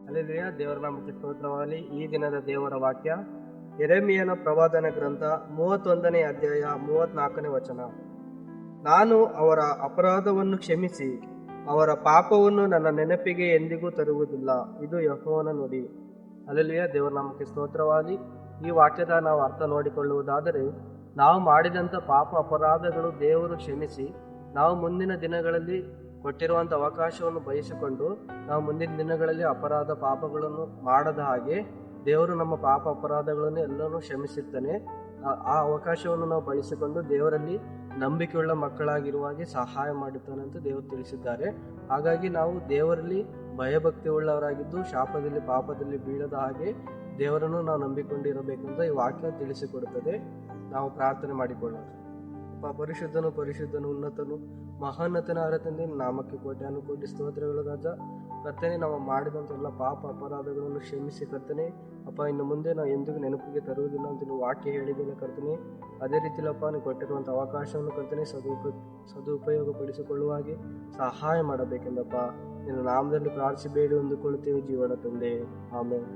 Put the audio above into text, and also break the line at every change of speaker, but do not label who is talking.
Hallelujah. ದೇವರ ನಾಮಕ್ಕೆ ಸ್ತೋತ್ರವಾಗಲಿ. ಈ ದಿನದ ದೇವರ ವಾಕ್ಯ ಯೆರೆಮೀಯನ ಪ್ರವಾದನ ಗ್ರಂಥ 31ನೇ ಅಧ್ಯಾಯ 34ನೇ ವಚನ. ನಾನು ಅವರ ಅಪರಾಧವನ್ನು ಕ್ಷಮಿಸಿ ಅವರ ಪಾಪವನ್ನು ನನ್ನ ನೆನಪಿಗೆ ಎಂದಿಗೂ ತರುವುದಿಲ್ಲ. ಇದು ಯೆಹೋವನ ನುಡಿ. ಹಲ್ಲೆಲೂಯಾ. ದೇವರ ನಾಮಕ್ಕೆ ಸ್ತೋತ್ರವಾಗಲಿ. ಈ ವಾಕ್ಯದ ನಾವು ಅರ್ಥ ನೋಡಿಕೊಳ್ಳುವುದಾದರೆ, ನಾವು ಮಾಡಿದಂಥ ಪಾಪ ಅಪರಾಧಗಳು ದೇವರು ಕ್ಷಮಿಸಿ ನಾವು ಮುಂದಿನ ದಿನಗಳಲ್ಲಿ ಕೊಟ್ಟಿರುವಂಥ ಅವಕಾಶವನ್ನು ಬಯಸಿಕೊಂಡು ನಾವು ಮುಂದಿನ ದಿನಗಳಲ್ಲಿ ಅಪರಾಧ ಪಾಪಗಳನ್ನು ಮಾಡದ ಹಾಗೆ ದೇವರು ನಮ್ಮ ಪಾಪ ಅಪರಾಧಗಳನ್ನು ಎಲ್ಲನೂ ಕ್ಷಮಿಸಿರ್ತಾನೆ. ಆ ಅವಕಾಶವನ್ನು ನಾವು ಬಳಸಿಕೊಂಡು ದೇವರಲ್ಲಿ ನಂಬಿಕೆಯುಳ್ಳ ಮಕ್ಕಳಾಗಿರುವಾಗೆ ಸಹಾಯ ಮಾಡುತ್ತಾನೆ ಅಂತ ದೇವರು ತಿಳಿಸಿದ್ದಾರೆ. ಹಾಗಾಗಿ ನಾವು ದೇವರಲ್ಲಿ ಭಯಭಕ್ತಿ ಉಳ್ಳವರಾಗಿದ್ದು ಶಾಪದಲ್ಲಿ ಪಾಪದಲ್ಲಿ ಬೀಳದ ಹಾಗೆ ದೇವರನ್ನು ನಾವು ನಂಬಿಕೊಂಡಿರಬೇಕಂತ ಈ ವಾಕ್ಯ ತಿಳಿಸಿಕೊಡುತ್ತದೆ. ನಾವು ಪ್ರಾರ್ಥನೆ ಮಾಡಿಕೊಳ್ಳೋಣ. ಪರಿಶುದ್ಧನು ಪರಿಶುದ್ಧನು ಉನ್ನತನು ಮಹೋನ್ನತನಾದ ತಂದೆ, ನಾಮಕ್ಕೆ ಕೋಟಿ ಸ್ತೋತ್ರಗಳು ರಾಜ. ಕರ್ತನೆ, ನಾವು ಮಾಡಿದಂಥ ಎಲ್ಲ ಪಾಪ ಅಪರಾಧಗಳನ್ನು ಕ್ಷಮಿಸಿ ಕರ್ತನೆ ಅಪ್ಪ, ಇನ್ನು ಮುಂದೆ ನಾವು ಎಂದಿಗೂ ನೆನಪಿಗೆ ತರುವುದಿಲ್ಲ ಅಂತ ನೀವು ವಾಕ್ಯ ಹೇಳಿದಿಲ್ಲ ಕರ್ತನೆ. ಅದೇ ರೀತಿಲಪ್ಪ ನೀವು ಕೊಟ್ಟಿರುವಂಥ ಅವಕಾಶವನ್ನು ಕರ್ತನೆ ಸದುಪಯೋಗಪಡಿಸಿಕೊಳ್ಳುವ ಹಾಗೆ ಸಹಾಯ ಮಾಡಬೇಕೆಂದಪ್ಪ ನಿನ್ನ ನಾಮದಲ್ಲಿ ಪ್ರಾರ್ಥಿಸಿ ಬೇಡಿ ಹೊಂದಿಕೊಳ್ಳುತ್ತೇವೆ ಜೀವನ ತಂದೆ. ಆಮೇಲೆ